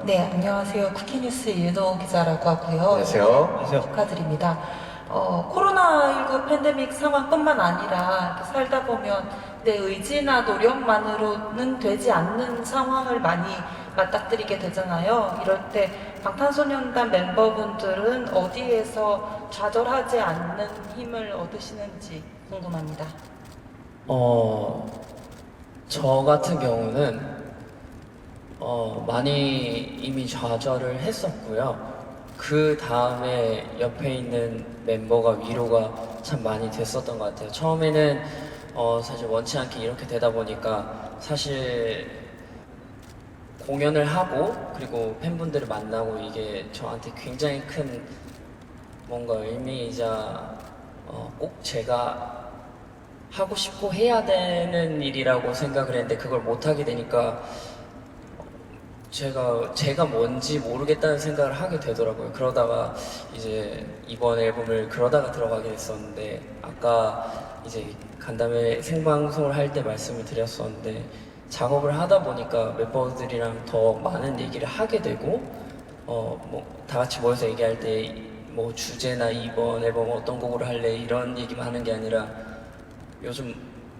네, 안녕하세요. 쿠키뉴스 이은호 기자라고 하고요. 안녕하세요. 축하드립니다. 코로나19 팬데믹 상황뿐만 아니라 이렇게 살다 보면 내 의지나 노력만으로는 되지 않는 상황을 많이 맞닥뜨리게 되잖아요. 이럴 때 방탄소년단 멤버분들은 어디에서 좌절하지 않는 힘을 얻으시는지 궁금합니다. 저 같은 경우는 많이 이미 좌절을 했었고요. 그 다음에 옆에 있는 멤버가 위로가 참 많이 됐었던 것 같아요. 처음에는 사실 원치 않게 이렇게 되다 보니까 사실 공연을 하고 그리고 팬분들을 만나고 이게 저한테 굉장히 큰 뭔가 의미이자 꼭 제가 하고 싶고 해야 되는 일이라고 생각을 했는데 그걸 못하게 되니까 제가 뭔지 모르겠다는 생각을 하게 되더라고요. 그러다가 이제 이번 앨범을 그러다가 들어가게 됐었는데 아까 이제 간담회 생방송을 할 때 말씀을 드렸었는데 작업을 하다 보니까 멤버들이랑 더 많은 얘기를 하게 되고 뭐 다 같이 모여서 얘기할 때 뭐 주제나 이번 앨범 어떤 곡으로 할래 이런 얘기만 하는 게 아니라 요즘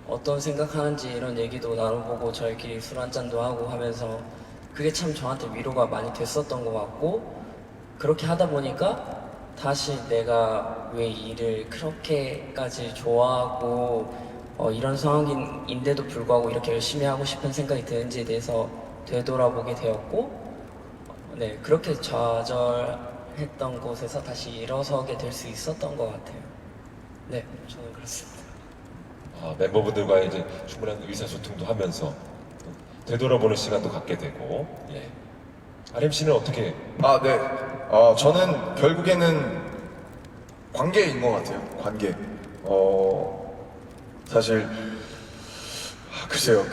어떤 생각하는지 이런 얘기도 나눠보고 저희끼리 술 한잔도 하고 하면서 그게 참 저한테 위로가 많이 됐었던 것 같고 그렇게 하다 보니까 다시 내가 왜 일을 그렇게까지 좋아하고 이런 상황인데도 불구하고 이렇게 열심히 하고 싶은 생각이 드는지에 대해서 되돌아보게 되었고 네 그렇게 좌절했던 곳에서 다시 일어서게 될 수 있었던 것 같아요. 네 저는 그렇습니다. 멤버분들과 이제 충분한 의사소통도 하면서 되돌아보는 시간도 갖게 되고, 예. RMC는 어떻게? 네. 저는 결국에는 관계인 것 같아요. 관계. 사실, 글쎄요.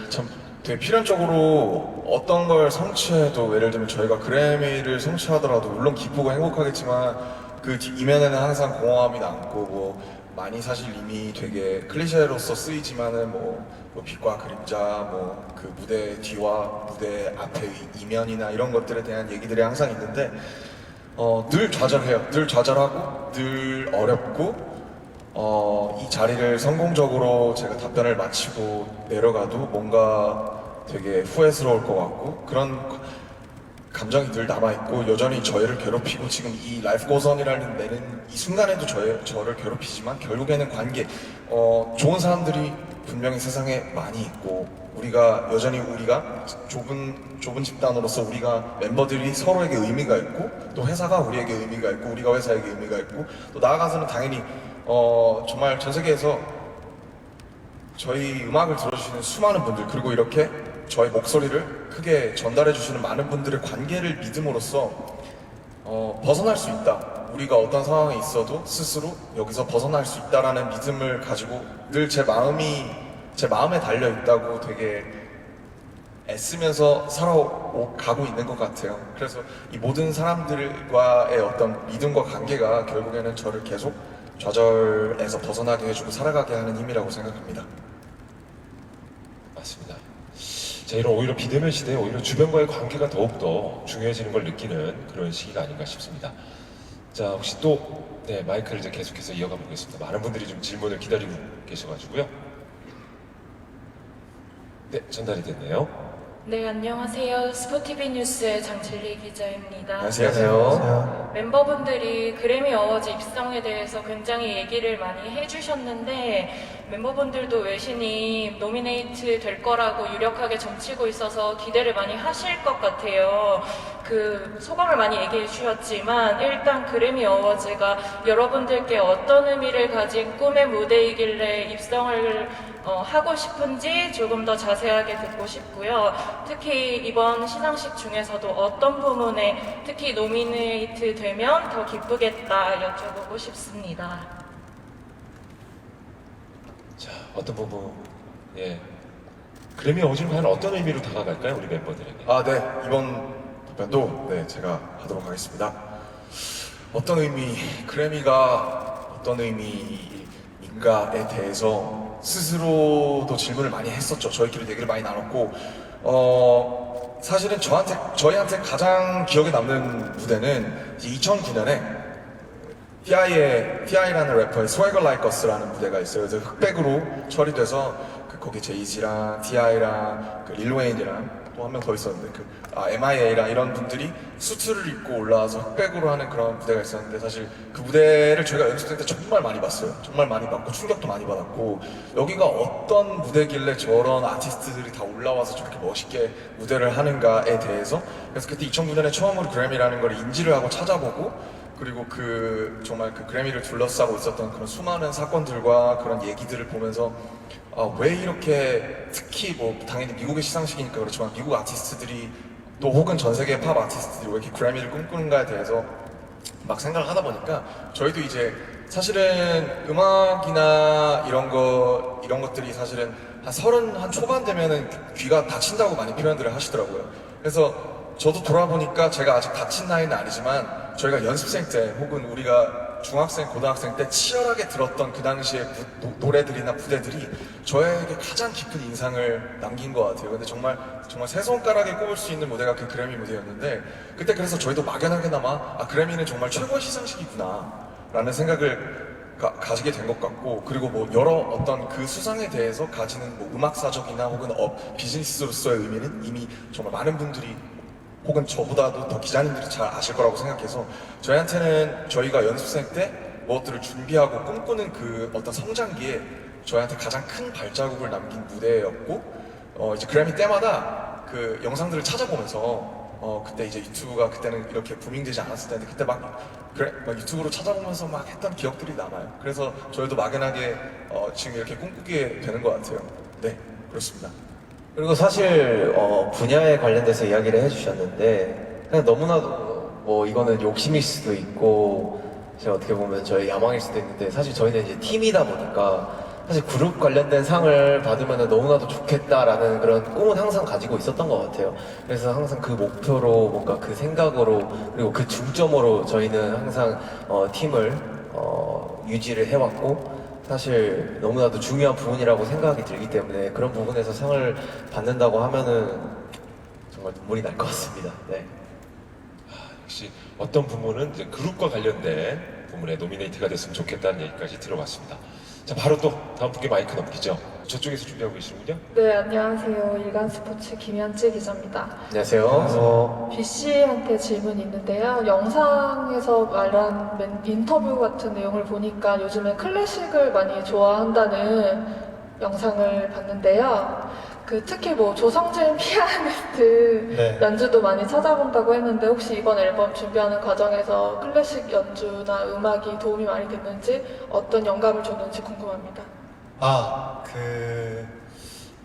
참 되게 필연적으로 어떤 걸 성취해도, 예를 들면 저희가 그래미를 성취하더라도, 물론 기쁘고 행복하겠지만, 그 이면에는 항상 공허함이 남고, 많이 사실 이미 되게 클리셰로서 쓰이지만은 뭐 빛과 그림자, 그 무대 뒤와 무대 앞의 이면이나 이런 것들에 대한 얘기들이 항상 있는데, 늘 좌절해요. 늘 좌절하고, 늘 어렵고, 이 자리를 성공적으로 제가 답변을 마치고 내려가도 뭔가 되게 후회스러울 것 같고, 그런 감정이 늘 남아있고 여전히 저희를 괴롭히고 지금 이 라이프 고선이라는 내는 이 순간에도 저를 괴롭히지만 결국에는 관계 좋은 사람들이 분명히 세상에 많이 있고 여전히 우리가 좁은 집단으로서 우리가 멤버들이 서로에게 의미가 있고 또 회사가 우리에게 의미가 있고 우리가 회사에게 의미가 있고 또 나아가서는 당연히 정말 전 세계에서 저희 음악을 들어주시는 수많은 분들 그리고 이렇게 저희 목소리를 크게 전달해 주시는 많은 분들의 관계를 믿음으로써 벗어날 수 있다. 우리가 어떤 상황에 있어도 스스로 여기서 벗어날 수 있다라는 믿음을 가지고 늘 제 마음에 달려 있다고 되게 애쓰면서 살아가고 있는 것 같아요. 그래서 이 모든 사람들과의 어떤 믿음과 관계가 결국에는 저를 계속 좌절에서 벗어나게 해주고 살아가게 하는 힘이라고 생각합니다. 맞습니다. 자, 이런 오히려 비대면 시대에 오히려 주변과의 관계가 더욱더 중요해지는 걸 느끼는 그런 시기가 아닌가 싶습니다. 자, 혹시 또 마이크를 이제 계속해서 이어가 보겠습니다. 많은 분들이 좀 질문을 기다리고 계셔가지고요. 네, 전달이 됐네요. 네, 안녕하세요. 스포티비 뉴스의 장진리 기자입니다. 안녕하세요. 멤버분들이 그래미 어워즈 입성에 대해서 굉장히 얘기를 많이 해주셨는데 멤버분들도 외신이 노미네이트 될 거라고 유력하게 점치고 있어서 기대를 많이 하실 것 같아요. 그 소감을 많이 얘기해 주셨지만 일단 그래미 어워즈가 여러분들께 어떤 의미를 가진 꿈의 무대이길래 입성을 하고 싶은지 조금 더 자세하게 듣고 싶고요. 특히 이번 시상식 중에서도 어떤 부분에 특히 노미네이트 되면 더 기쁘겠다 여쭤보고 싶습니다. 자, 어떤 부분, 그래미 어워즈는 과연 어떤 의미로 다가갈까요, 우리 멤버들에게? 네. 이번 답변도 제가 하도록 하겠습니다. 어떤 의미, 그래미가 어떤 의미인가에 대해서 스스로도 질문을 많이 했었죠. 저희끼리 얘기를 많이 나눴고, 사실은 저희한테 가장 기억에 남는 무대는 2009년에 T.I.라는 래퍼의 Swagger Like Us라는 무대가 있어요. 그래서 흑백으로 처리돼서 거기 제이지랑 T.I.랑 릴 웨인이랑 또 한 명 더 있었는데 M.I.A랑 이런 분들이 수트를 입고 올라와서 흑백으로 하는 그런 무대가 있었는데 사실 그 무대를 저희가 연습생 때 정말 많이 봤어요. 정말 많이 봤고 충격도 많이 받았고 여기가 어떤 무대길래 저런 아티스트들이 다 올라와서 저렇게 멋있게 무대를 하는가에 대해서 그래서 그때 2009년에 처음으로 그래미라는 걸 인지를 하고 찾아보고 그리고 정말 그 그래미를 둘러싸고 있었던 그런 수많은 사건들과 그런 얘기들을 보면서 왜 이렇게 특히 뭐 당연히 미국의 시상식이니까 그렇지만 미국 아티스트들이 또 혹은 전 세계 팝 아티스트들이 왜 이렇게 그래미를 꿈꾸는가에 대해서 막 생각을 하다 보니까 저희도 이제 사실은 음악이나 이런 것들이 사실은 한 30 초반 되면은 귀가 다친다고 많이 표현들을 하시더라고요. 그래서 저도 돌아보니까 제가 아직 다친 나이는 아니지만 저희가 연습생 때 혹은 우리가 중학생, 고등학생 때 치열하게 들었던 그 당시의 노래들이나 무대들이 저에게 가장 깊은 인상을 남긴 것 같아요. 근데 정말 세 손가락에 꼽을 수 있는 무대가 그 그래미 무대였는데 그때 그래서 저희도 막연하게나마 그래미는 정말 최고의 시상식이구나 라는 생각을 가지게 된 것 같고 그리고 뭐 여러 어떤 그 수상에 대해서 가지는 뭐 음악사적이나 혹은 비즈니스로서의 의미는 이미 정말 많은 분들이 혹은 저보다도 더 기자님들이 잘 아실 거라고 생각해서 저희한테는 저희가 연습생 때 무엇들을 준비하고 꿈꾸는 그 어떤 성장기에 저희한테 가장 큰 발자국을 남긴 무대였고 이제 그래미 때마다 그 영상들을 찾아보면서 그때 이제 유튜브가 그때는 이렇게 부밍되지 않았을 텐데 그때 막 유튜브로 찾아보면서 막 했던 기억들이 남아요. 그래서 저희도 막연하게 지금 이렇게 꿈꾸게 되는 것 같아요. 네, 그렇습니다. 그리고 사실 분야에 관련돼서 이야기를 해주셨는데 그냥 너무나도 뭐 이거는 욕심일 수도 있고 이제 어떻게 보면 저희 야망일 수도 있는데 사실 저희는 이제 팀이다 보니까 사실 그룹 관련된 상을 받으면 너무나도 좋겠다라는 그런 꿈은 항상 가지고 있었던 것 같아요. 그래서 항상 그 목표로 뭔가 그 생각으로 그리고 그 중점으로 저희는 항상 팀을 유지를 해왔고 사실 너무나도 중요한 부분이라고 생각이 들기 때문에 그런 부분에서 상을 받는다고 하면은 정말 눈물이 날 것 같습니다. 네. 역시 어떤 부문은 이제 그룹과 관련된 부문에 노미네이트가 됐으면 좋겠다는 얘기까지 들어봤습니다. 자, 바로 또 다음 분께 마이크 넘기죠. 저쪽에서 준비하고 계시는군요. 네, 안녕하세요. 일간스포츠 김현지 기자입니다. 안녕하세요. BC한테 질문이 있는데요. 영상에서 말한 인터뷰 같은 내용을 보니까 요즘에 클래식을 많이 좋아한다는 영상을 봤는데요. 특히 뭐 조성진 피아니스트 네. 연주도 많이 찾아본다고 했는데 혹시 이번 앨범 준비하는 과정에서 클래식 연주나 음악이 도움이 많이 됐는지 어떤 영감을 줬는지 궁금합니다.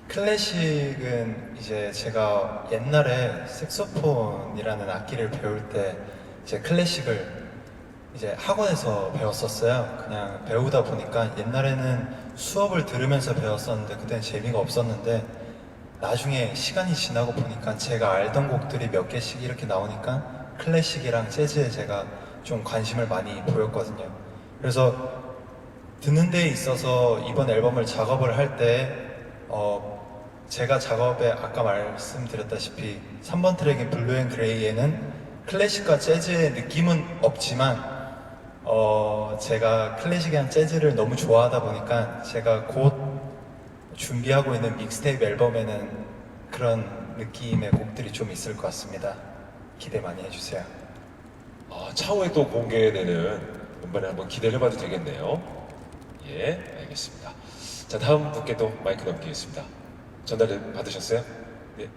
클래식은 이제 제가 옛날에 색소폰이라는 악기를 배울 때 이제 클래식을 이제 학원에서 배웠었어요. 그냥 배우다 보니까 옛날에는 수업을 들으면서 배웠었는데 그때는 재미가 없었는데 나중에 시간이 지나고 보니까 제가 알던 곡들이 몇 개씩 이렇게 나오니까 클래식이랑 재즈에 제가 좀 관심을 많이 보였거든요. 그래서 듣는 데 있어서 이번 앨범을 작업을 할 때 제가 작업에 아까 말씀드렸다시피 3번 트랙인 블루 앤 그레이에는 클래식과 재즈의 느낌은 없지만 제가 클래식이랑 재즈를 너무 좋아하다 보니까 제가 곧 준비하고 있는 믹스테이프 앨범에는 그런 느낌의 곡들이 좀 있을 것 같습니다. 기대 많이 해주세요. 차후에 또 공개되는 음반을 한번 기대를 해봐도 되겠네요. 예, 알겠습니다. 자, 다음 분께 또 마이크 넘기겠습니다. 전달 받으셨어요? 네.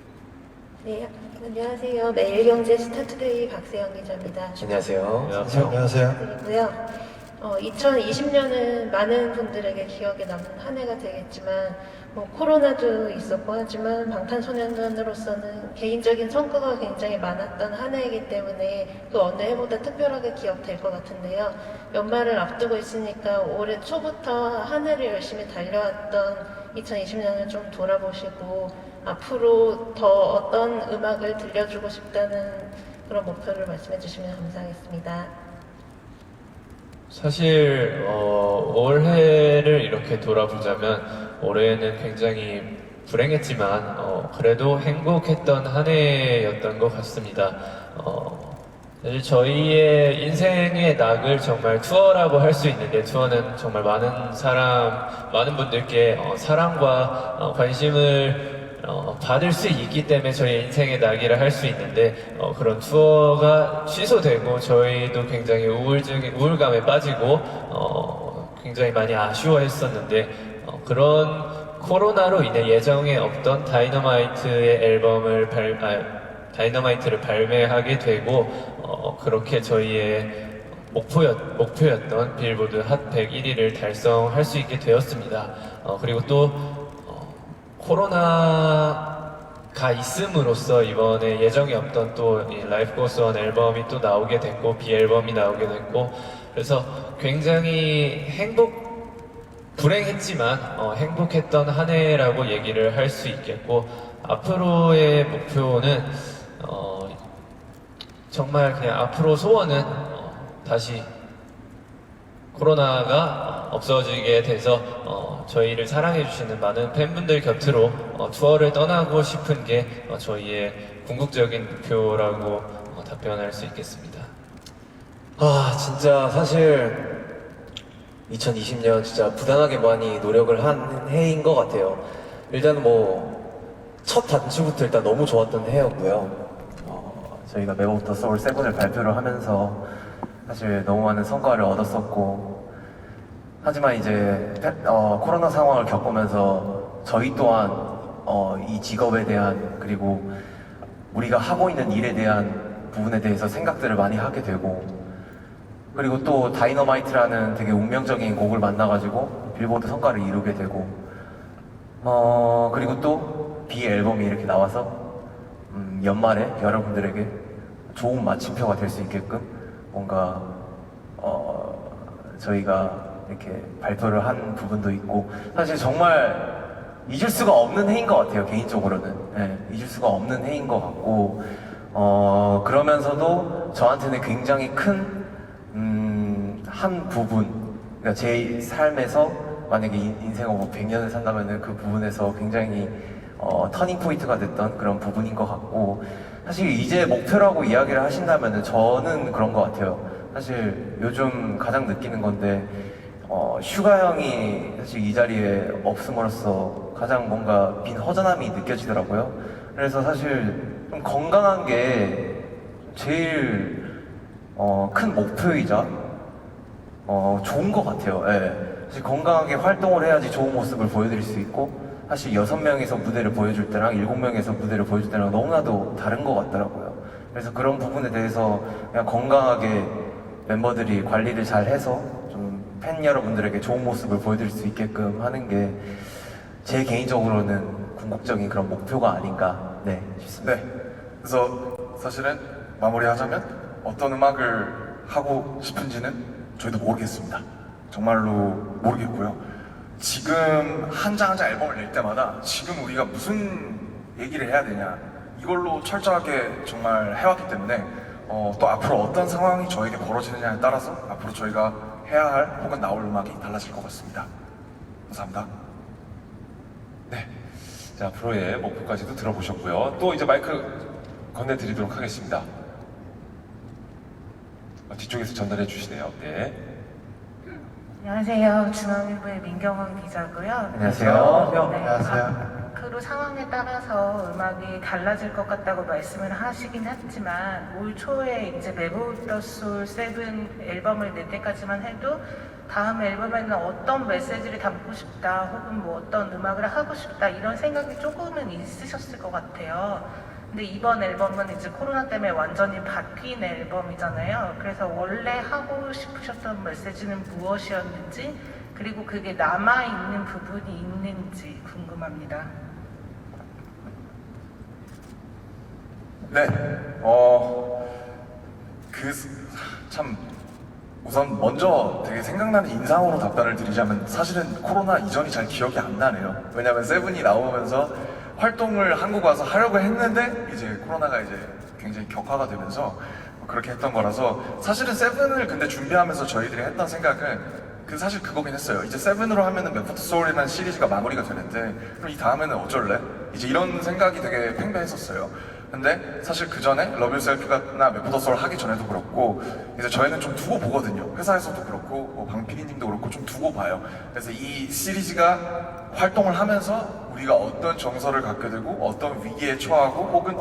네, 안녕하세요. 매일경제 스타투데이 박세영 기자입니다. 안녕하세요. 안녕하세요. 드리고요. 2020년은 많은 분들에게 기억에 남는 한 해가 되겠지만 뭐 코로나도 있었고 하지만 방탄소년단으로서는 개인적인 성과가 굉장히 많았던 한 해이기 때문에 그 어느 해보다 특별하게 기억될 것 같은데요. 연말을 앞두고 있으니까 올해 초부터 한 해를 열심히 달려왔던 2020년을 좀 돌아보시고 앞으로 더 어떤 음악을 들려주고 싶다는 그런 목표를 말씀해 주시면 감사하겠습니다. 사실 올해를 이렇게 돌아보자면 올해는 굉장히 불행했지만 그래도 행복했던 한 해였던 것 같습니다. 사실 저희의 인생의 낙을 정말 투어라고 할 수 있는데, 투어는 정말 많은 분들께 사랑과 관심을 받을 수 있기 때문에 저희 인생의 낙이라 할 수 있는데, 그런 투어가 취소되고 저희도 굉장히 우울감에 빠지고 굉장히 많이 아쉬워했었는데, 그런 코로나로 인해 예정에 없던 다이너마이트를 발매하게 되고, 그렇게 저희의 목표였던 빌보드 핫 100 1위를 달성할 수 있게 되었습니다. 그리고 또 코로나가 있음으로써 이번에 예정이 없던 또 Life Goes On 앨범이 또 나오게 됐고, 비앨범이 나오게 됐고, 그래서 굉장히 불행했지만 행복했던 한 해라고 얘기를 할 수 있겠고, 앞으로의 목표는 정말 그냥 앞으로 소원은 다시 코로나가 없어지게 돼서 저희를 사랑해주시는 많은 팬분들 곁으로 투어를 떠나고 싶은 게 저희의 궁극적인 목표라고 답변할 수 있겠습니다. 진짜 사실 2020년 진짜 부단하게 많이 노력을 한 해인 것 같아요. 일단 첫 단추부터 일단 너무 좋았던 해였고요. 저희가 메모 오브 더 소울 7을 발표를 하면서 사실 너무 많은 성과를 얻었었고, 하지만 이제 코로나 상황을 겪으면서 저희 또한 이 직업에 대한, 그리고 우리가 하고 있는 일에 대한 부분에 대해서 생각들을 많이 하게 되고, 그리고 또 다이너마이트라는 되게 운명적인 곡을 만나가지고 빌보드 성과를 이루게 되고, 그리고 또 비 앨범이 이렇게 나와서 연말에 여러분들에게 좋은 마침표가 될 수 있게끔 뭔가 저희가 이렇게 발표를 한 부분도 있고, 사실 정말 잊을 수가 없는 해인 것 같아요. 개인적으로는 잊을 수가 없는 해인 것 같고, 그러면서도 저한테는 굉장히 큰 한 부분, 그러니까 제 삶에서 만약에 인생을 100년을 산다면은 그 부분에서 굉장히 터닝 포인트가 됐던 그런 부분인 것 같고, 사실 이제 목표라고 이야기를 하신다면은 저는 그런 것 같아요. 사실 요즘 가장 느끼는 건데, 슈가 형이 사실 이 자리에 없음으로써 가장 뭔가 빈 허전함이 느껴지더라고요. 그래서 사실 좀 건강한 게 제일 큰 목표이자 좋은 것 같아요. 사실 건강하게 활동을 해야지 좋은 모습을 보여드릴 수 있고, 사실 6명이서 무대를 보여줄 때랑 7명이서 무대를 보여줄 때랑 너무나도 다른 것 같더라고요. 그래서 그런 부분에 대해서 그냥 건강하게 멤버들이 관리를 잘 해서 좀 팬 여러분들에게 좋은 모습을 보여드릴 수 있게끔 하는 게 제 개인적으로는 궁극적인 그런 목표가 아닌가 싶습니다. 네. 그래서 사실은 마무리하자면 어떤 음악을 하고 싶은지는 저희도 모르겠습니다. 정말로 모르겠고요. 지금 한 장 한 장 앨범을 낼 때마다 지금 우리가 무슨 얘기를 해야 되냐, 이걸로 철저하게 정말 해왔기 때문에 또 앞으로 어떤 상황이 저에게 벌어지느냐에 따라서 앞으로 저희가 해야 할 혹은 나올 음악이 달라질 것 같습니다. 감사합니다. 네. 자, 앞으로의 목표까지도 들어보셨고요. 또 이제 마이크 건네드리도록 하겠습니다. 뒤쪽에서 전달해 주시네요. 네. 안녕하세요. 중앙일보의 민경원 기자고요. 안녕하세요. 네, 안녕하세요. 앞으로 상황에 따라서 음악이 달라질 것 같다고 말씀을 하시긴 했지만, 올 초에 이제 메모 오브 더 소울 7 앨범을 낼 때까지만 해도 다음 앨범에는 어떤 메시지를 담고 싶다, 혹은 어떤 음악을 하고 싶다, 이런 생각이 조금은 있으셨을 것 같아요. 근데 이번 앨범은 이제 코로나 때문에 완전히 바뀐 앨범이잖아요. 그래서 원래 하고 싶으셨던 메시지는 무엇이었는지, 그리고 그게 남아있는 부분이 있는지 궁금합니다. 네, 참 우선 먼저 되게 생각나는 인상으로 답변을 드리자면, 사실은 코로나 이전이 잘 기억이 안 나네요. 왜냐면 세븐이 나오면서 활동을 한국 와서 하려고 했는데 이제 코로나가 이제 굉장히 격화가 되면서 그렇게 했던 거라서, 사실은 세븐을 근데 준비하면서 저희들이 했던 생각은 사실 그거긴 했어요. 이제 세븐으로 하면은 메모 오브 더 소울이라는 시리즈가 마무리가 되는데, 그럼 이 다음에는 어쩔래? 이제 이런 생각이 되게 팽배했었어요. 근데 사실 그 전에 러브 유셀프나 메포더솔 하기 전에도 그렇고 이제 저희는 좀 두고 보거든요. 회사에서도 그렇고 뭐 방PD님도 그렇고 좀 두고 봐요. 그래서 이 시리즈가 활동을 하면서 우리가 어떤 정서를 갖게 되고 어떤 위기에 처하고 혹은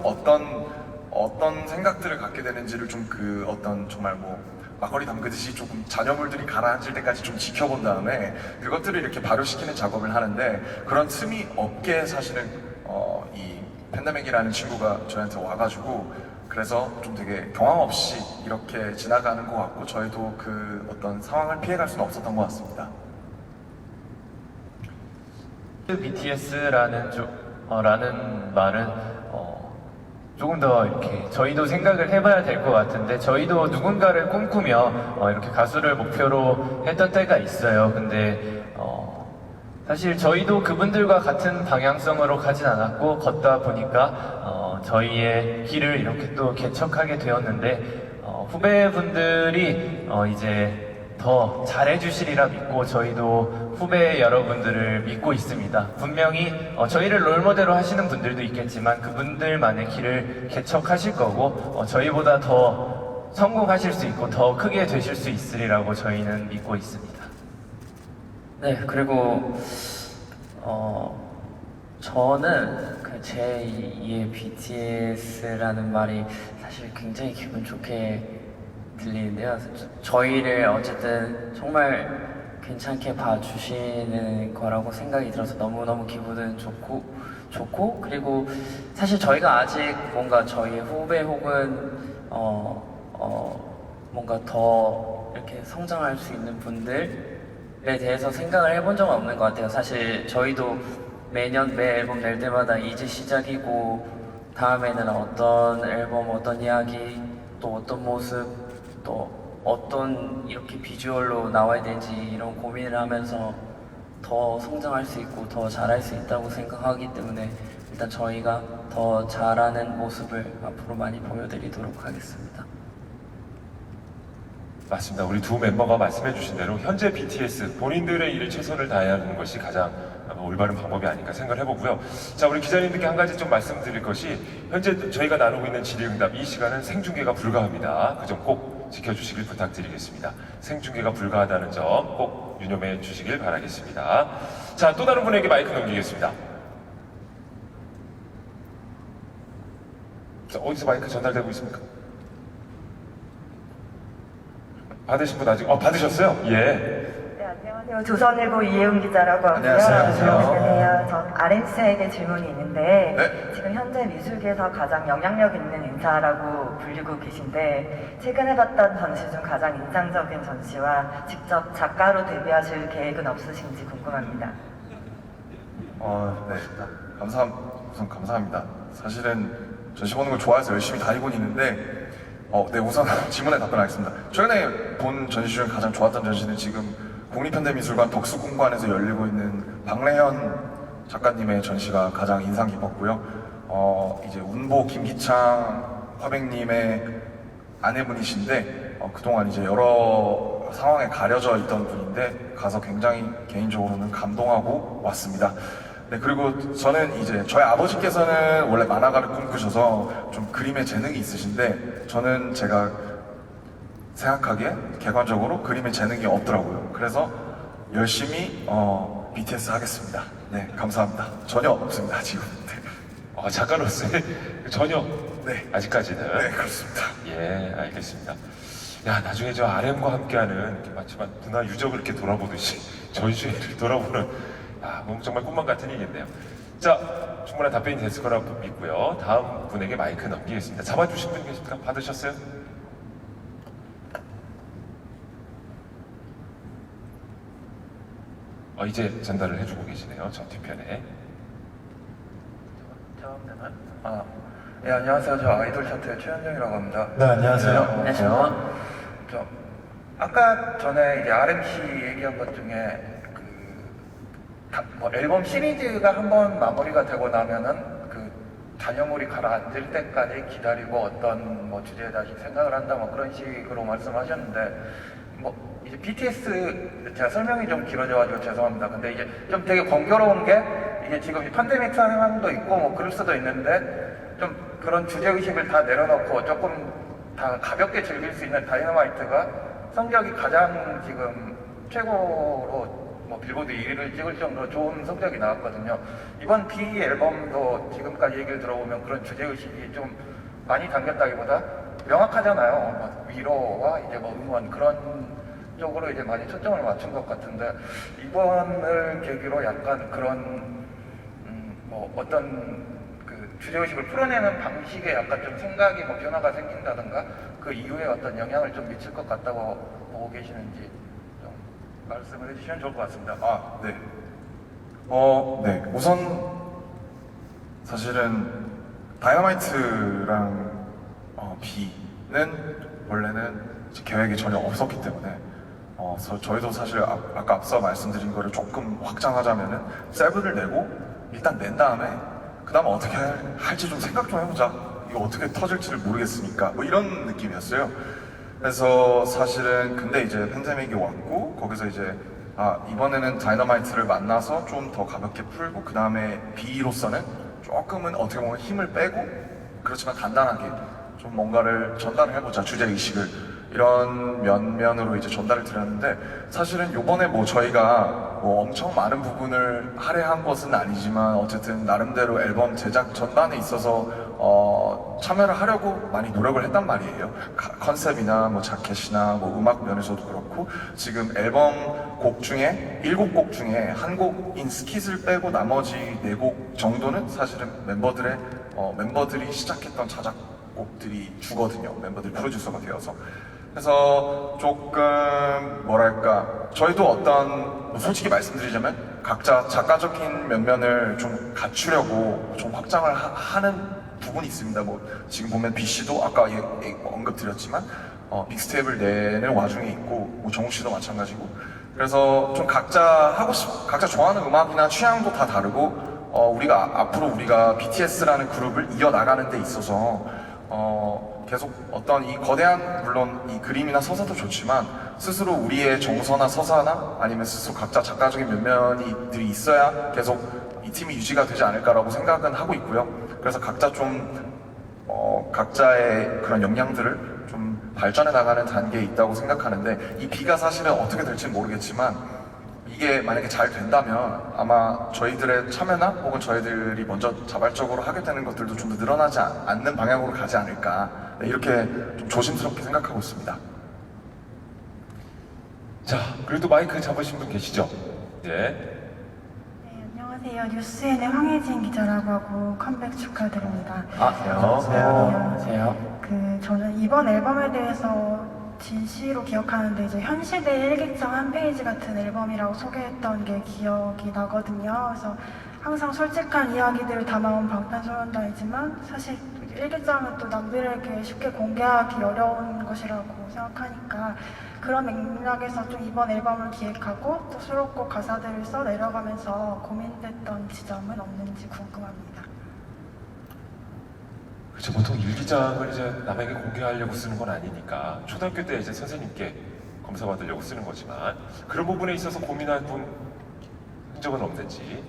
어떤 생각들을 갖게 되는지를 좀 그 어떤 정말 뭐 막걸리 담그듯이 조금 잔여물들이 가라앉을 때까지 좀 지켜본 다음에 그것들을 이렇게 발효시키는 작업을 하는데 그런 틈이 없게 사실은 이 팬데믹이라는 친구가 저희한테 와가지고 그래서 좀 되게 경황 없이 이렇게 지나가는 것 같고 저희도 그 어떤 상황을 피해갈 수는 없었던 것 같습니다. BTS라는 라는 말은 조금 더 이렇게 저희도 생각을 해봐야 될 것 같은데 저희도 누군가를 꿈꾸며 이렇게 가수를 목표로 했던 때가 있어요. 근데 사실 저희도 그분들과 같은 방향성으로 가진 않았고 걷다 보니까 저희의 길을 이렇게 또 개척하게 되었는데 후배분들이 이제 더 잘해주시리라 믿고 저희도 후배 여러분들을 믿고 있습니다. 분명히 저희를 롤모델로 하시는 분들도 있겠지만 그분들만의 길을 개척하실 거고 저희보다 더 성공하실 수 있고 더 크게 되실 수 있으리라고 저희는 믿고 있습니다. 네, 그리고 저는 그 제2의 BTS라는 말이 사실 굉장히 기분 좋게 들리는데요. 저희를 어쨌든 정말 괜찮게 봐주시는 거라고 생각이 들어서 너무너무 기분은 좋고 그리고 사실 저희가 아직 뭔가 저희 후배 혹은 뭔가 더 이렇게 성장할 수 있는 분들에 대해서 생각을 해본 적은 없는 것 같아요. 사실 저희도 매년 매 앨범 낼 때마다 이제 시작이고 다음에는 어떤 앨범, 어떤 이야기, 또 어떤 모습, 또 어떤 이렇게 비주얼로 나와야 되는지 이런 고민을 하면서 더 성장할 수 있고 더 잘할 수 있다고 생각하기 때문에 일단 저희가 더 잘하는 모습을 앞으로 많이 보여드리도록 하겠습니다. 맞습니다. 우리 두 멤버가 말씀해주신 대로 현재 BTS 본인들의 일에 최선을 다해야 하는 것이 가장 올바른 방법이 아닐까 생각을 해보고요. 자, 우리 기자님들께 한 가지 좀 말씀드릴 것이 현재 저희가 나누고 있는 질의응답 이 시간은 생중계가 불가합니다. 그 점 꼭 지켜주시길 부탁드리겠습니다. 생중계가 불가하다는 점 꼭 유념해 주시길 바라겠습니다. 자, 또 다른 분에게 마이크 넘기겠습니다. 자, 어디서 마이크 전달되고 있습니까? 받으신 분 아직 받으셨어요? 예. 네, 안녕하세요. 조선일보 이혜은 기자라고 하고요. 안녕하세요. 안녕하세요. 전 RM씨에게 질문이 있는데 네. 지금 현재 미술계에서 가장 영향력 있는 인사라고 불리고 계신데 최근에 봤던 전시 중 가장 인상적인 전시와 직접 작가로 데뷔하실 계획은 없으신지 궁금합니다. 네. 우선 감사합니다. 사실은 전시 보는 걸 좋아해서 열심히 다니곤 있는데 네, 우선 질문에 답변하겠습니다. 최근에 본 전시 중 가장 좋았던 전시는 지금 국립현대미술관 덕수공관에서 열리고 있는 박래현 작가님의 전시가 가장 인상 깊었고요. 이제 운보 김기창 화백님의 아내분이신데 그동안 이제 여러 상황에 가려져 있던 분인데 가서 굉장히 개인적으로는 감동하고 왔습니다. 네, 그리고 저는 이제 저희 아버지께서는 원래 만화가를 꿈꾸셔서 좀 그림에 재능이 있으신데 저는 제가 생각하기에 객관적으로 그림에 재능이 없더라고요. 그래서 열심히 BTS 하겠습니다. 네, 감사합니다. 전혀 없습니다, 지금. 네. 작가로서의 전혀 네. 아직까지는 네, 그렇습니다. 예, 알겠습니다. 야, 나중에 저 RM과 함께하는 이렇게 마치만 문화 유적을 이렇게 돌아보듯이 전시회를 돌아보는 정말 꿈만 같은 일인데요. 자, 충분한 답변이 됐을 거라고 믿고요. 다음 분에게 마이크 넘기겠습니다. 잡아주신 분 계십니까? 받으셨어요? 이제 전달을 해주고 계시네요. 저 뒤편에. 네, 안녕하세요. 저 아이돌 차트의 최현정이라고 합니다. 네, 안녕하세요. 안녕하세요. 아까 전에 이제 RMC 얘기한 것 중에 앨범 시리즈가 한번 마무리가 되고 나면은 그 잔여물이 가라앉을 때까지 기다리고 어떤 주제에 다시 생각을 한다 그런 식으로 말씀하셨는데 이제 BTS 제가 설명이 좀 길어져가지고 죄송합니다. 근데 이제 좀 되게 번거로운 게 이게 이게 지금 이 팬데믹 상황도 있고 뭐 그럴 수도 있는데 좀 그런 주제의식을 다 내려놓고 조금 다 가볍게 즐길 수 있는 다이너마이트가 성적이 가장 지금 최고로 뭐 빌보드 1위를 찍을 정도로 좋은 성적이 나왔거든요. 이번 B 앨범도 지금까지 얘기를 들어보면 그런 주제의식이 좀 많이 담겼다기보다 명확하잖아요. 뭐 위로와 이제 뭐 응원 그런 쪽으로 이제 많이 초점을 맞춘 것 같은데 이번을 계기로 약간 그런 뭐 어떤 그 주제의식을 풀어내는 방식에 약간 좀 생각이 뭐 변화가 생긴다든가 그 이후에 어떤 영향을 좀 미칠 것 같다고 보고 계시는지 좀 말씀을 해주시면 좋을 것 같습니다. 아, 네. 네. 우선 사실은 다이너마이트랑 B는 원래는 계획이 전혀 없었기 때문에 저희도 사실 아까 앞서 말씀드린 거를 조금 확장하자면은 세븐을 내고 일단 낸 다음에 그 다음 어떻게 할지 좀 생각 좀 해보자. 이거 어떻게 터질지를 모르겠으니까 뭐 이런 느낌이었어요. 그래서 사실은 근데 이제 팬데믹이 왔고 거기서 이제 이번에는 다이너마이트를 만나서 좀 더 가볍게 풀고 그 다음에 B로서는 조금은 어떻게 보면 힘을 빼고 그렇지만 단단하게 좀 뭔가를 전달을 해보자, 주제의식을 이런 면으로 이제 전달을 드렸는데 사실은 요번에 뭐 저희가 뭐 엄청 많은 부분을 할애한 것은 아니지만 어쨌든 나름대로 앨범 제작 전반에 있어서 참여를 하려고 많이 노력을 했단 말이에요. 컨셉이나 뭐 자켓이나 뭐 음악 면에서도 그렇고 지금 앨범 곡 중에 7곡 중에 한 곡인 스킷을 빼고 나머지 4곡 정도는 사실은 멤버들이 시작했던 자작곡들이 주거든요. 멤버들이 프로듀서가 되어서. 그래서 조금 뭐랄까 저희도 어떤 솔직히 말씀드리자면 각자 작가적인 면면을 좀 갖추려고 좀 확장을 하는 부분이 있습니다. 뭐 지금 보면 B 씨도 아까 언급드렸지만 믹스테이프를 내는 와중에 있고 뭐 정우 씨도 마찬가지고 그래서 좀 각자 좋아하는 음악이나 취향도 다 다르고 우리가 BTS라는 그룹을 이어나가는 데 있어서 계속 어떤 이 거대한 물론 이 그림이나 서사도 좋지만 스스로 우리의 정서나 서사나 아니면 스스로 각자 작가적인 면면이들이 있어야 계속 이 팀이 유지가 되지 않을까라고 생각은 하고 있고요. 그래서 각자 좀 각자의 그런 역량들을 좀 발전해 나가는 단계에 있다고 생각하는데 이 B가 사실은 어떻게 될지는 모르겠지만 이게 만약에 잘 된다면 아마 저희들의 참여나 혹은 저희들이 먼저 자발적으로 하게 되는 것들도 좀 더 늘어나지 않는 방향으로 가지 않을까 이렇게 좀 조심스럽게 생각하고 있습니다. 자, 그리고 또 마이크 잡으신 분 계시죠? 네. 네, 안녕하세요. 뉴스엔의 황혜진 기자라고 하고 컴백 축하드립니다. 안녕하세요. 저는 이번 앨범에 대해서 진시로 기억하는데 이제 현시대 일기장 한 페이지 같은 앨범이라고 소개했던 게 기억이 나거든요. 그래서 항상 솔직한 이야기들을 담아온 방탄소년단이지만 사실 일기장은 또 남들에게 쉽게 공개하기 어려운 것이라고 생각하니까 그런 맥락에서 좀 이번 앨범을 기획하고 또 수록곡 가사들을 써 내려가면서 고민됐던 지점은 없는지 궁금합니다. 그렇죠. 보통 일기장을 이제 남에게 공개하려고 쓰는 건 아니니까 초등학교 때 이제 선생님께 검사받으려고 쓰는 거지만 그런 부분에 있어서 고민한 분 흔적은 없는지.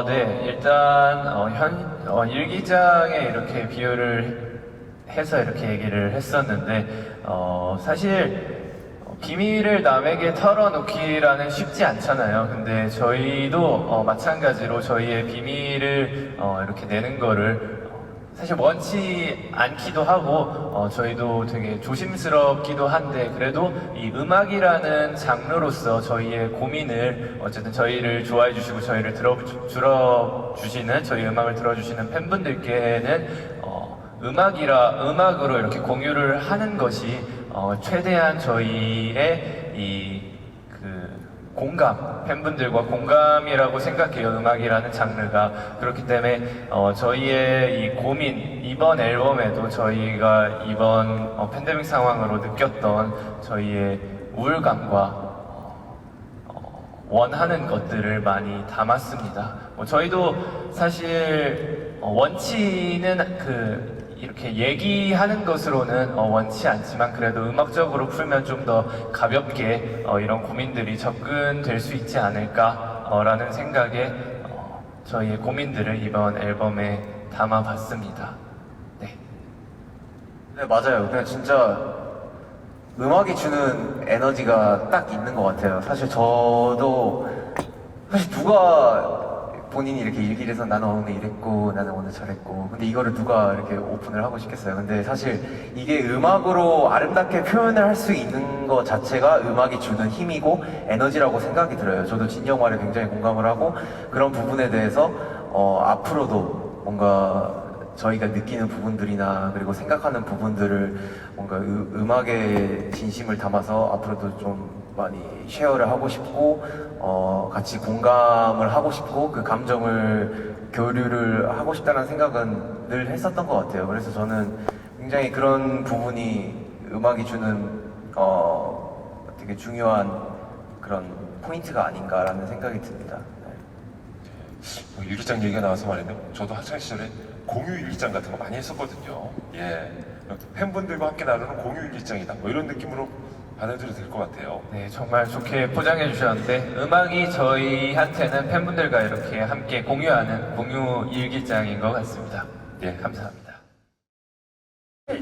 네, 일단 일기장에 이렇게 비유를 해서 이렇게 얘기를 했었는데 사실 비밀을 남에게 털어놓기라는 쉽지 않잖아요. 근데 저희도 마찬가지로 저희의 비밀을 이렇게 내는 거를 사실 원치 않기도 하고 저희도 되게 조심스럽기도 한데 그래도 이 음악이라는 장르로서 저희의 고민을 어쨌든 저희를 좋아해 주시고 저희를 들어주시는 저희 음악을 들어주시는 팬분들께는 음악으로 이렇게 공유를 하는 것이 최대한 저희의 공감, 팬분들과 공감이라고 생각해요. 음악이라는 장르가. 그렇기 때문에 저희의 이 고민, 이번 앨범에도 저희가 이번 팬데믹 상황으로 느꼈던 저희의 우울감과 원하는 것들을 많이 담았습니다. 저희도 사실 원치는 이렇게 얘기하는 것으로는 원치 않지만 그래도 음악적으로 풀면 좀 더 가볍게 이런 고민들이 접근될 수 있지 않을까라는 생각에 저희의 고민들을 이번 앨범에 담아봤습니다. 네. 네, 맞아요. 그냥 진짜 음악이 주는 에너지가 딱 있는 것 같아요. 사실 저도 사실 누가 본인이 이렇게 일기를 해서 나는 오늘 이랬고 나는 오늘 저랬고 근데 이거를 누가 이렇게 오픈을 하고 싶겠어요. 근데 사실 이게 음악으로 아름답게 표현을 할 수 있는 것 자체가 음악이 주는 힘이고 에너지라고 생각이 들어요. 저도 진영 말에 굉장히 공감을 하고 그런 부분에 대해서 앞으로도 뭔가 저희가 느끼는 부분들이나 그리고 생각하는 부분들을 뭔가 음악에 진심을 담아서 앞으로도 좀 많이 쉐어를 하고 싶고 같이 공감을 하고 싶고 그 감정을 교류를 하고 싶다는 생각은 늘 했었던 것 같아요. 그래서 저는 굉장히 그런 부분이 음악이 주는 되게 중요한 그런 포인트가 아닌가라는 생각이 듭니다. 뭐 일기장 얘기가 나와서 말인데 저도 학창 시절에 공유 일기장 같은 거 많이 했었거든요. 예, 팬분들과 함께 나누는 공유 일기장이다. 뭐 이런 느낌으로 받아들여도 될 것 같아요. 네, 정말 좋게 포장해 주셨는데 음악이 저희한테는 팬분들과 이렇게 함께 공유하는 공유 일기장인 것 같습니다. 예, 감사합니다.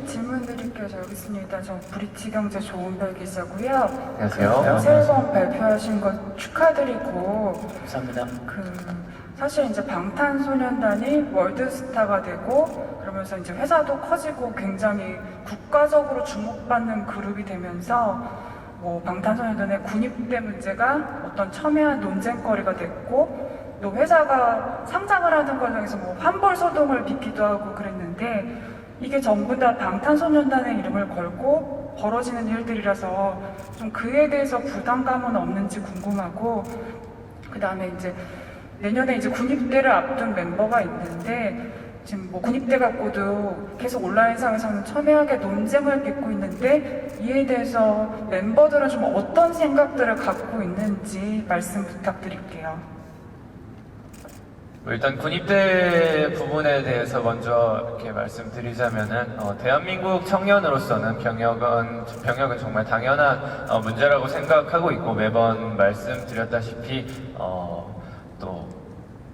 질문 드릴게요. 저 여기 있습니다. 저 브릿지경제 조은별 기자고요. 안녕하세요. 새 앨범 발표하신 거 축하드리고 감사합니다. 사실 이제 방탄소년단이 월드스타가 되고 그러면서 이제 회사도 커지고 굉장히 국가적으로 주목받는 그룹이 되면서 뭐 방탄소년단의 군입대 문제가 어떤 첨예한 논쟁거리가 됐고 또 회사가 상장을 하는 과정에서 뭐 환벌 소동을 빚기도 하고 그랬는데 이게 전부 다 방탄소년단의 이름을 걸고 벌어지는 일들이라서 좀 그에 대해서 부담감은 없는지 궁금하고 그 다음에 이제 내년에 이제 군입대를 앞둔 멤버가 있는데 지금 뭐 군입대 갖고도 계속 온라인상에서는 첨예하게 논쟁을 빚고 있는데 이에 대해서 멤버들은 좀 어떤 생각들을 갖고 있는지 말씀 부탁드릴게요. 일단 군입대 부분에 대해서 먼저 이렇게 말씀드리자면은 대한민국 청년으로서는 병역은 정말 당연한 문제라고 생각하고 있고 매번 말씀드렸다시피 또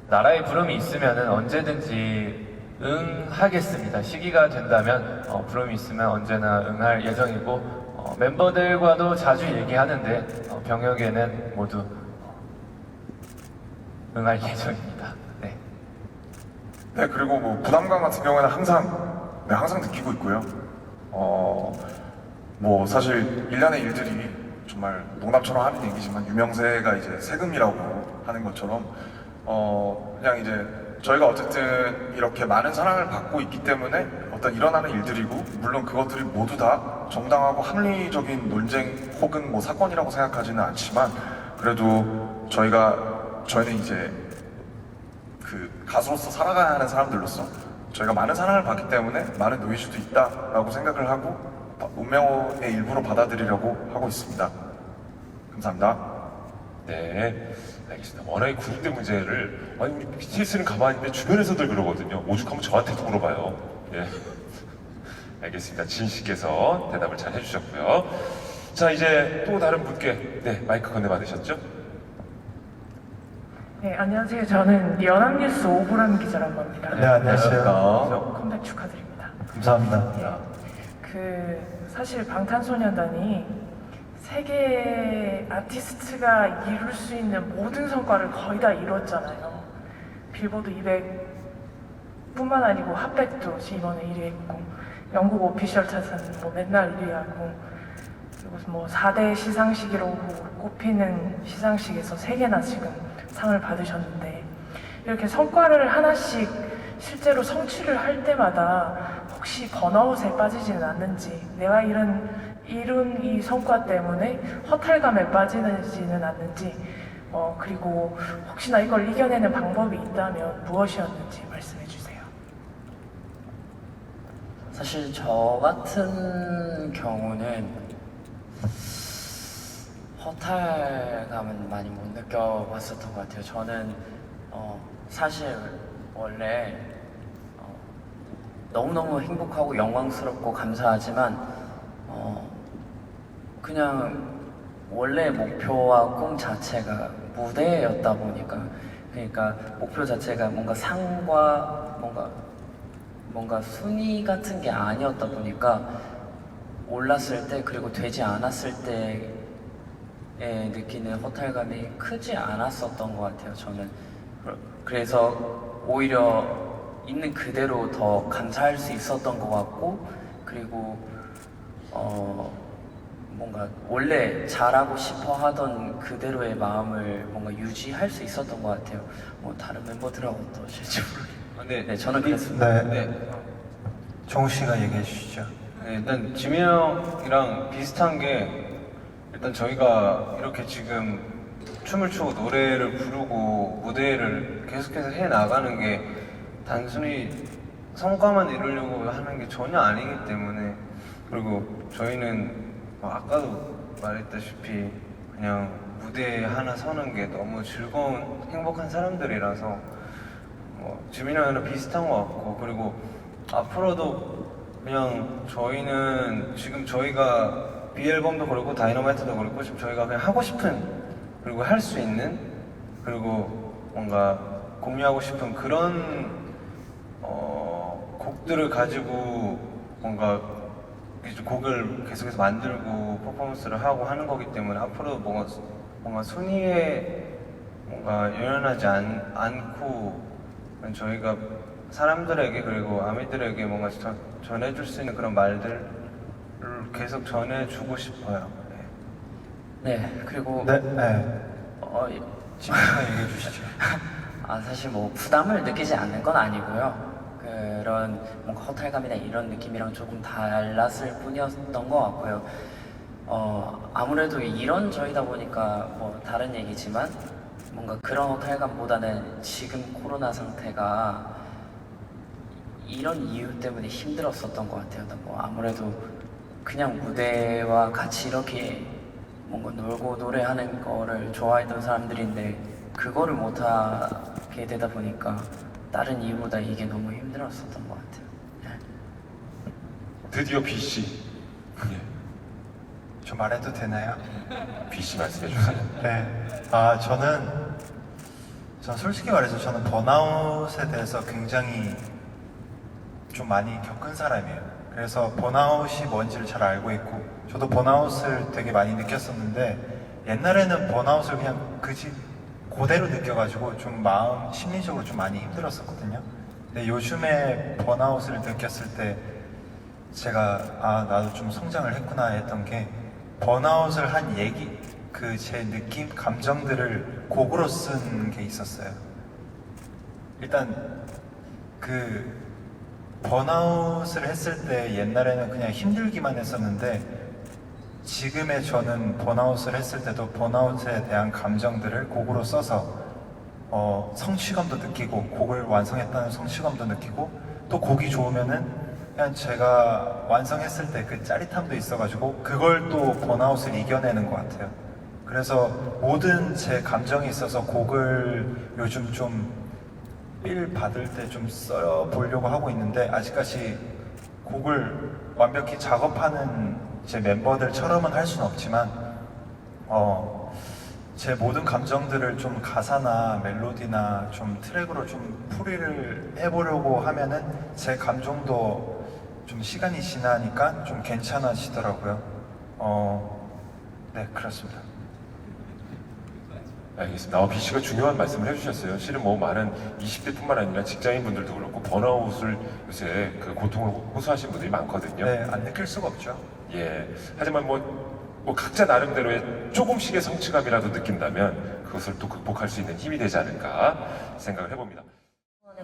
나라의 부름이 있으면은 언제든지 응하겠습니다. 시기가 된다면 부름이 있으면 언제나 응할 예정이고 멤버들과도 자주 얘기하는데 병역에는 모두 응할 예정입니다. 네. 네, 그리고 뭐 부담감 같은 경우에는 항상 느끼고 있고요. 뭐 사실 일련의 일들이 정말 농담처럼 하는 얘기지만 유명세가 이제 세금이라고 하는 것처럼 그냥 이제 저희가 어쨌든 이렇게 많은 사랑을 받고 있기 때문에 어떤 일어나는 일들이고 물론 그것들이 모두 다 정당하고 합리적인 논쟁 혹은 뭐 사건이라고 생각하지는 않지만 그래도 저희는 이제 그 가수로서 살아가야 하는 사람들로서 저희가 많은 사랑을 받기 때문에 많은 노이즈도 있다라고 생각을 하고 운명의 일부로 받아들이려고 하고 있습니다. 감사합니다. 네, 알겠습니다. 워낙에 군입대 문제를 우리 BTS는 가만히 있는데 주변에서들 그러거든요. 오죽하면 저한테도 물어봐요. 예, 알겠습니다. 진 씨께서 대답을 잘 해주셨고요. 자, 이제 또 다른 분께 마이크 건네받으셨죠? 네, 안녕하세요. 저는 연합뉴스 오보람 기자라고 합니다. 네, 안녕하세요. 컴백 축하드립니다. 감사합니다. 사실 방탄소년단이 세계 아티스트가 이룰 수 있는 모든 성과를 거의 다 이뤘잖아요. 빌보드 200뿐만 아니고 핫백도 이번에 1위 했고 영국 오피셜 차트는 뭐 맨날 1위 하고 그리고 뭐 4대 시상식으로 꼽히는 시상식에서 3개나 지금 상을 받으셨는데 이렇게 성과를 하나씩 실제로 성취를 할 때마다 혹시 번아웃에 빠지지는 않는지 내가 이룬 이 성과 때문에 허탈감에 빠지지는 않는지 그리고 혹시나 이걸 이겨내는 방법이 있다면 무엇이었는지 말씀해 주세요. 사실 저 같은 경우는 허탈감은 많이 못 느껴봤었던 것 같아요. 저는 사실 원래 너무너무 행복하고 영광스럽고 감사하지만 그냥 원래 목표와 꿈 자체가 무대였다 보니까, 그러니까 목표 자체가 뭔가 상과 뭔가 순위 같은 게 아니었다 보니까 올랐을 때 그리고 되지 않았을 때에 느끼는 허탈감이 크지 않았었던 것 같아요. 저는 그래서 오히려 있는 그대로 더 감사할 수 있었던 것 같고, 그리고 뭔가 원래 잘하고 싶어 하던 그대로의 마음을 뭔가 유지할 수 있었던 것 같아요. 뭐 다른 멤버들하고 어떠실지 모르겠는데 네, 저는 그랬습니다. 정우 씨가 얘기해 주시죠. 네, 일단 지민 형이랑 비슷한 게, 일단 저희가 이렇게 지금 춤을 추고 노래를 부르고 무대를 계속해서 해 나가는 게 단순히 성과만 이루려고 하는 게 전혀 아니기 때문에, 그리고 저희는 아까도 말했다시피 그냥 무대에 하나 서는 게 너무 즐거운 행복한 사람들이라서 지민 형이랑 비슷한 것 같고, 그리고 앞으로도 그냥 저희는 지금 저희가 B앨범도 그렇고 다이너마이트도 그렇고 지금 저희가 그냥 하고 싶은, 그리고 할 수 있는, 그리고 뭔가 공유하고 싶은 그런 곡들을 가지고 뭔가 곡을 계속해서 만들고 퍼포먼스를 하고 하는 거기 때문에, 앞으로 뭔가 순위에 뭔가 연연하지 않고 저희가 사람들에게 그리고 아미들에게 뭔가 전해줄 수 있는 그런 말들을 계속 전해주고 싶어요. 네, 그리고 지민 씨가 얘기해 주시죠. 사실 뭐 부담을 느끼지 않는 건 아니고요. 그런 뭔가 허탈감이나 이런 느낌이랑 조금 달랐을 뿐이었던 것 같고요. 아무래도 이런 저희다 보니까 뭐 다른 얘기지만 뭔가 그런 허탈감보다는 지금 코로나 상태가 이런 이유 때문에 힘들었었던 것 같아요. 뭐 아무래도 그냥 무대와 같이 이렇게 뭔가 놀고 노래하는 거를 좋아했던 사람들인데 그거를 못하게 되다 보니까 다른 이유보다 이게 너무 힘들었었던 것 같아요. 드디어 BC. 저 말해도 되나요? BC 말씀해 주세요. 네. 저는 솔직히 말해서 저는 번아웃에 대해서 굉장히 좀 많이 겪은 사람이에요. 그래서 번아웃이 뭔지를 잘 알고 있고, 저도 번아웃을 되게 많이 느꼈었는데, 옛날에는 번아웃을 그냥 그대로 느껴가지고 좀 심리적으로 좀 많이 힘들었었거든요. 근데 요즘에 번아웃을 느꼈을 때 제가 나도 좀 성장을 했구나 했던 게, 번아웃을 한 제 느낌, 감정들을 곡으로 쓴 게 있었어요. 일단 번아웃을 했을 때 옛날에는 그냥 힘들기만 했었는데, 지금의 저는 번아웃을 했을 때도 번아웃에 대한 감정들을 곡으로 써서 성취감도 느끼고, 곡을 완성했다는 성취감도 느끼고, 또 곡이 좋으면은 그냥 제가 완성했을 때 그 짜릿함도 있어가지고 그걸 또 번아웃을 이겨내는 것 같아요. 그래서 모든 제 감정이 있어서 곡을 요즘 좀 필 받을 때 좀 써보려고 하고 있는데, 아직까지 곡을 완벽히 작업하는 제 멤버들처럼은 할 수는 없지만 제 모든 감정들을 좀 가사나 멜로디나 좀 트랙으로 좀 풀이를 해보려고 하면은 제 감정도 좀 시간이 지나니까 좀 괜찮아지더라고요. 네, 그렇습니다. 알겠습니다. BC가 중요한 말씀을 해주셨어요. 실은 뭐 많은 20대뿐만 아니라 직장인분들도 그렇고 번아웃을 요새 그 고통을 호소하시는 분들이 많거든요. 네, 안 느낄 수가 없죠. 예. 하지만 뭐 각자 나름대로의 조금씩의 성취감이라도 느낀다면 그것을 또 극복할 수 있는 힘이 되지 않을까 생각을 해봅니다.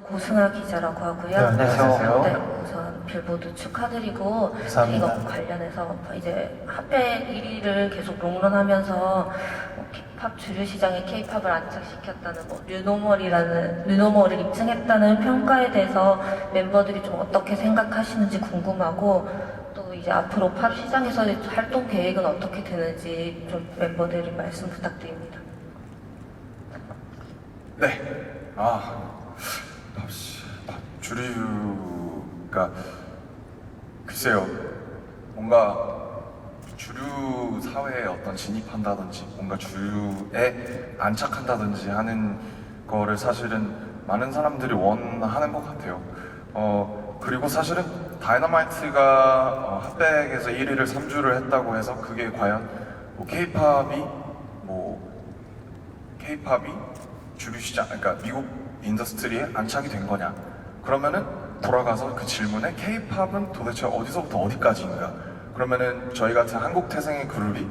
고승아 기자라고 하고요. 네, 안녕하세요. 네, 우선 빌보드 축하드리고, 감사합니다. 이거 관련해서 이제 핫백 1위를 계속 롱런하면서 팝 주류 시장에 K-팝을 안착시켰다는 뉴노멀을 입증했다는 평가에 대해서 멤버들이 좀 어떻게 생각하시는지 궁금하고, 또 이제 앞으로 팝 시장에서의 활동 계획은 어떻게 되는지 좀 멤버들이 말씀 부탁드립니다. 네. 주류 그러니까 글쎄요, 뭔가 주류 사회에 어떤 진입한다든지 뭔가 주류에 안착한다든지 하는 거를 사실은 많은 사람들이 원하는 것 같아요. 그리고 사실은 다이너마이트가 핫백에서 1위를 3주를 했다고 해서 그게 과연 K-팝이 주류 시장, 그러니까 미국 인더스트리에 안착이 된 거냐? 그러면은 돌아가서 그 질문에 K-팝은 도대체 어디서부터 어디까지인가? 그러면은 저희 같은 한국 태생의 그룹이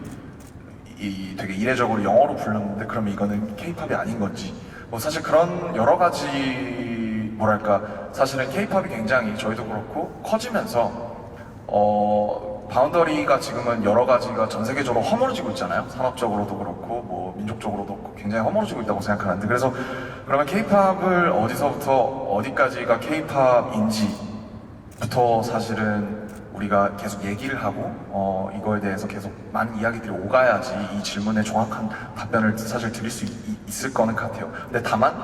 되게 이례적으로 영어로 불렀는데 그러면 이거는 K-팝이 아닌 건지 뭐 사실 그런 여러 가지 뭐랄까 사실은 K-팝이 굉장히 저희도 그렇고 커지면서 바운더리가 지금은 여러 가지가 전 세계적으로 허물어지고 있잖아요. 산업적으로도 그렇고 뭐 민족적으로도 그렇고 굉장히 허물어지고 있다고 생각하는데 그래서 그러면 K-팝을 어디서부터 어디까지가 K-팝인지부터 사실은 우리가 계속 얘기를 하고 이거에 대해서 계속 많은 이야기들이 오가야지 이 질문에 정확한 답변을 사실 드릴 수 있을 거는 같아요. 근데 다만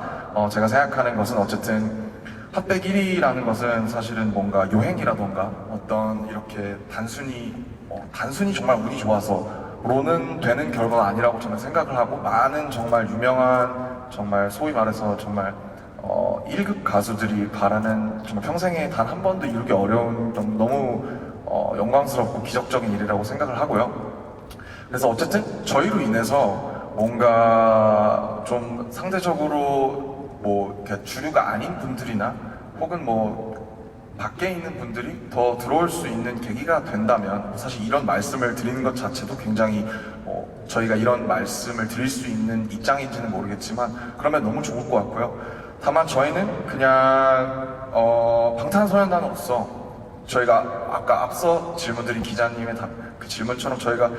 제가 생각하는 것은 어쨌든 핫백 1위라는 것은 사실은 뭔가 요행이라던가 어떤 이렇게 단순히 정말 운이 좋아서로는 되는 결과가 아니라고 저는 생각을 하고 많은 정말 유명한 정말 소위 말해서 정말 1급 가수들이 바라는 정말 평생에 단 한 번도 이루기 어려운 너무 영광스럽고 기적적인 일이라고 생각을 하고요. 그래서 어쨌든 저희로 인해서 뭔가 좀 상대적으로 뭐 주류가 아닌 분들이나 혹은 뭐 밖에 있는 분들이 더 들어올 수 있는 계기가 된다면 사실 이런 말씀을 드리는 것 자체도 굉장히 저희가 이런 말씀을 드릴 수 있는 입장인지는 모르겠지만 그러면 너무 좋을 것 같고요. 다만 저희는 그냥 방탄소년단으로서 저희가 아까 앞서 질문드린 기자님의 그 질문처럼 저희가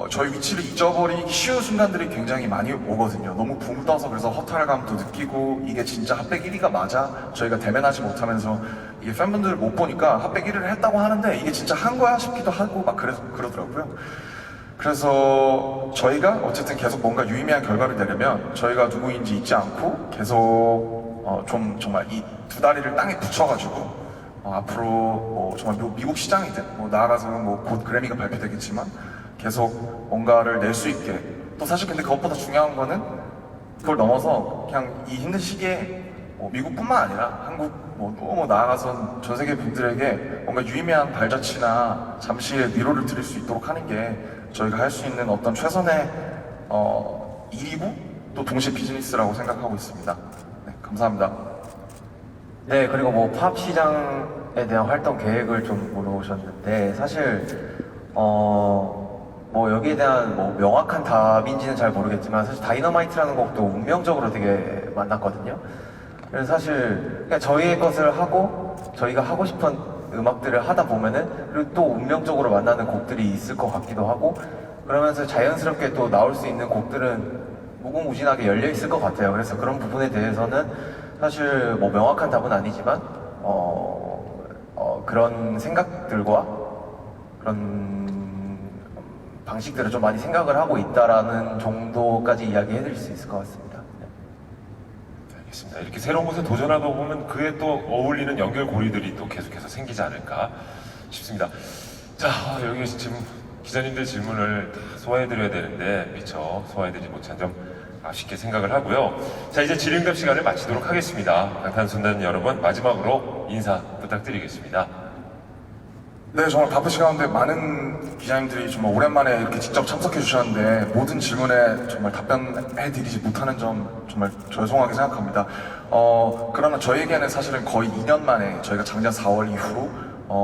저희 위치를 잊어버리기 쉬운 순간들이 굉장히 많이 오거든요. 너무 붕 떠서 그래서 허탈감도 느끼고 이게 진짜 핫백 1위가 맞아? 저희가 대면하지 못하면서 이게 팬분들을 못 보니까 핫백 1위를 했다고 하는데 이게 진짜 한 거야 싶기도 하고 막 그러더라고요. 그래서 저희가 어쨌든 계속 뭔가 유의미한 결과를 내려면 저희가 누구인지 잊지 않고 계속 좀 정말 이 두 다리를 땅에 붙여가지고 앞으로 뭐 정말 미국 시장이든 뭐 나아가서는 뭐 곧 그래미가 발표되겠지만 계속 뭔가를 낼 수 있게 또 사실 근데 그것보다 중요한 거는 그걸 넘어서 그냥 이 힘든 시기에 미국뿐만 아니라 한국 뭐 나아가선 전 세계 분들에게 뭔가 유의미한 발자취나 잠시의 위로를 드릴 수 있도록 하는 게 저희가 할 수 있는 어떤 최선의 일이고 또 동시에 비즈니스라고 생각하고 있습니다. 네, 감사합니다. 네, 그리고 뭐 팝 시장에 대한 활동 계획을 좀 물어보셨는데 사실 뭐 여기에 대한 뭐 명확한 답인지는 잘 모르겠지만 사실 다이너마이트라는 곡도 운명적으로 되게 만났거든요. 그래서 사실 그냥 저희의 것을 하고 저희가 하고 싶은 음악들을 하다 보면은 그리고 또 운명적으로 만나는 곡들이 있을 것 같기도 하고 그러면서 자연스럽게 또 나올 수 있는 곡들은 무궁무진하게 열려 있을 것 같아요. 그래서 그런 부분에 대해서는 사실 뭐 명확한 답은 아니지만 그런 생각들과 그런 방식들을 좀 많이 생각을 하고 있다라는 정도까지 이야기해드릴 수 있을 것 같습니다. 알겠습니다. 이렇게 새로운 곳에 도전하다 보면 그에 또 어울리는 연결고리들이 또 계속해서 생기지 않을까 싶습니다. 자, 여기 지금 기자님들 질문을 다 소화해드려야 되는데 미처 소화해드리지 못한 점 아쉽게 생각을 하고요. 자, 이제 질의응답 시간을 마치도록 하겠습니다. 방탄소년단 여러분 마지막으로 인사 부탁드리겠습니다. 네, 정말 바쁘신 가운데 많은 기자님들이 정말 오랜만에 이렇게 직접 참석해 주셨는데 모든 질문에 정말 답변해드리지 못하는 점 정말 죄송하게 생각합니다. 그러나 저희에게는 사실은 거의 2년 만에 저희가 작년 4월 이후로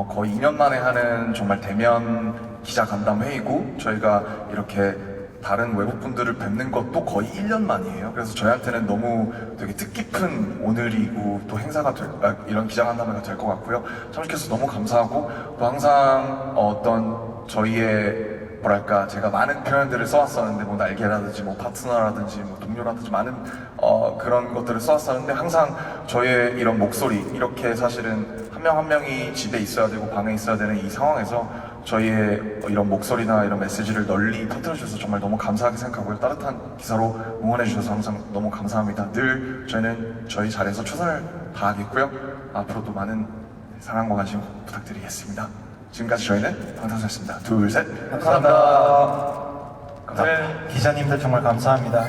거의 2년 만에 하는 정말 대면 기자 간담 회의고 저희가 이렇게 다른 외국분들을 뵙는 것도 거의 1년 만이에요. 그래서 저희한테는 너무 되게 뜻깊은 오늘이고 또 행사가 이런 기자간담회가 될 것 같고요. 참석해서 너무 감사하고 또 항상 어떤 저희의 뭐랄까 제가 많은 표현들을 써왔었는데 뭐 날개라든지 뭐 파트너라든지 뭐 동료라든지 많은 그런 것들을 써왔었는데 항상 저희의 이런 목소리 이렇게 사실은 한 명 한 명이 집에 있어야 되고 방에 있어야 되는 이 상황에서 저희의 이런 목소리나 이런 메시지를 널리 퍼뜨려주셔서 정말 너무 감사하게 생각하고요. 따뜻한 기사로 응원해주셔서 항상 너무 감사합니다. 늘 저희는 저희 자리에서 최선을 다하겠고요. 앞으로도 많은 사랑과 관심 부탁드리겠습니다. 지금까지 저희는 방탄소년단이었습니다. 둘, 셋. 감사합니다. 기자님들 정말 감사합니다.